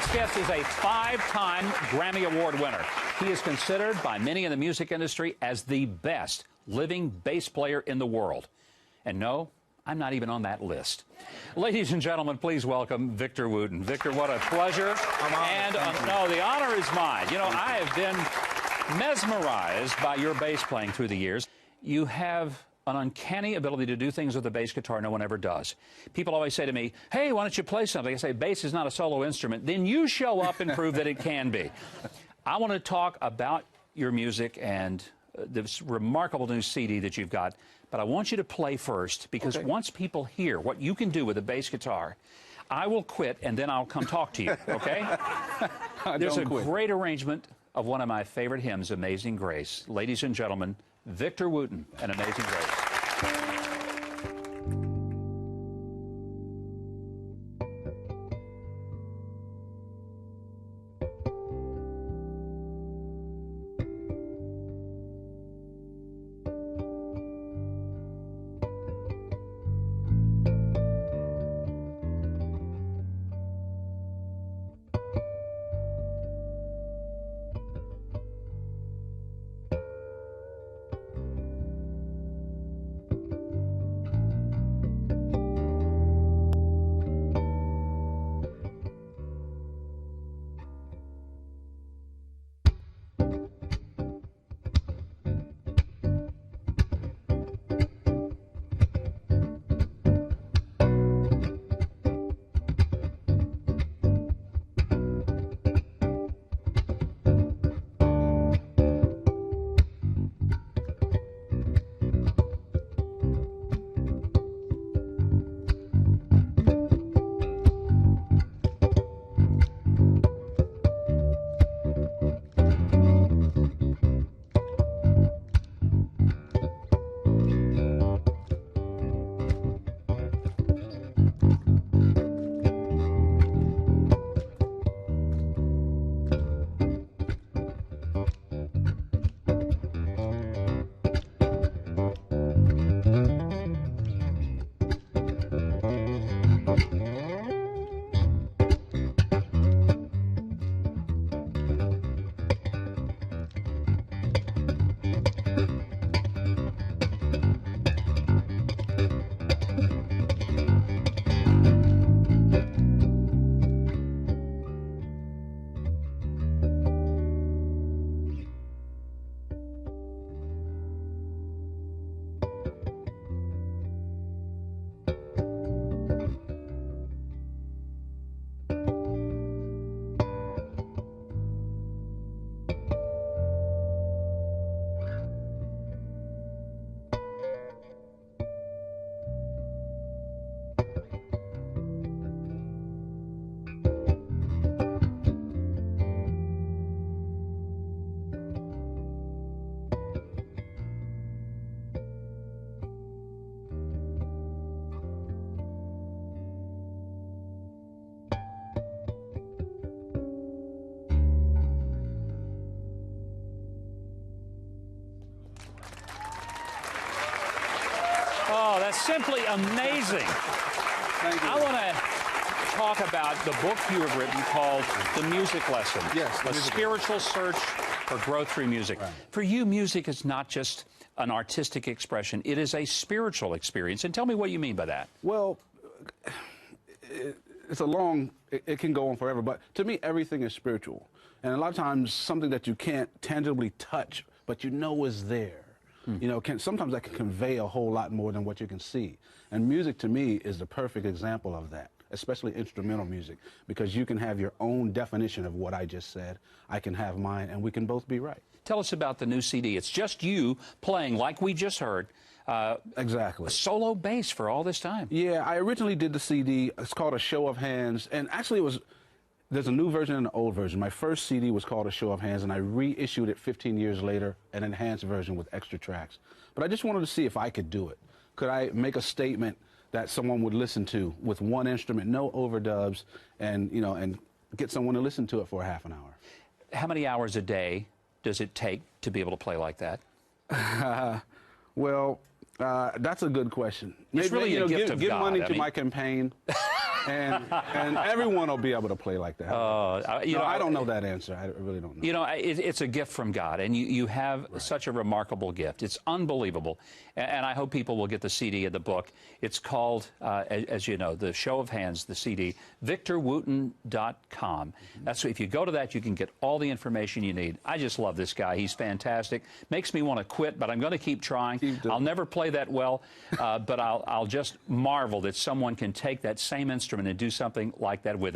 next guest is a five-time Grammy Award winner. He is considered by many in the music industry as the best living bass player in the world. And no, I'm not even on that list. Ladies and gentlemen, please welcome Victor Wooten. Victor, what a pleasure. I'm honored. And no, the honor is mine. You know, I have been mesmerized by your bass playing through the years. You have an uncanny ability to do things with a bass guitar no one ever does. People always say to me, hey, why don't you play something? I say, bass is not a solo instrument. Then you show up and prove that it can be. I want to talk about your music and this remarkable new CD that you've got, but I want you to play first, because once people hear what you can do with a bass guitar, I will quit and then I'll come talk to you, okay? There's a great arrangement of one of my favorite hymns, Amazing Grace. Ladies and gentlemen, Victor Wooten and Amazing Grace. Oh, that's simply amazing. Thank you. I want to talk about the book you have written called The Music Lesson. Yes. A spiritual search for growth through music. Right. For you, music is not just an artistic expression. It is a spiritual experience. And tell me what you mean by that. Well, it's a long, it can go on forever, but to me, everything is spiritual. And a lot of times, something that you can't tangibly touch, but you know is there. You know, sometimes that can convey a whole lot more than what you can see. And music, to me, is the perfect example of that, especially instrumental music, because you can have your own definition of what I just said. I can have mine, and we can both be right. Tell us about the new CD. It's just you playing, like we just heard, exactly. a solo bass for all this time. Yeah, I originally did the CD. It's called A Show of Hands, and actually it was There's a new version and an old version. My first CD was called A Show of Hands, and I reissued it 15 years later, an enhanced version with extra tracks. But I just wanted to see if I could do it. Could I make a statement that someone would listen to with one instrument, no overdubs, and, you know, and get someone to listen to it for a half an hour? How many hours a day does it take to be able to play like that? Well, that's a good question. It's really a gift of give God. money to my campaign. and everyone will be able to play like that. I don't know that answer. I really don't know. You know, it's a gift from God, and you have such a remarkable gift. It's unbelievable, and I hope people will get the CD and the book. It's called, as you know, The Show of Hands, the CD, VictorWooten.com. That's, if you go to that, you can get all the information you need. I just love this guy. He's fantastic. Makes me want to quit, but I'm going to keep trying. I'll never play that well, but I'll just marvel that someone can take that same instrument and do something like that with it.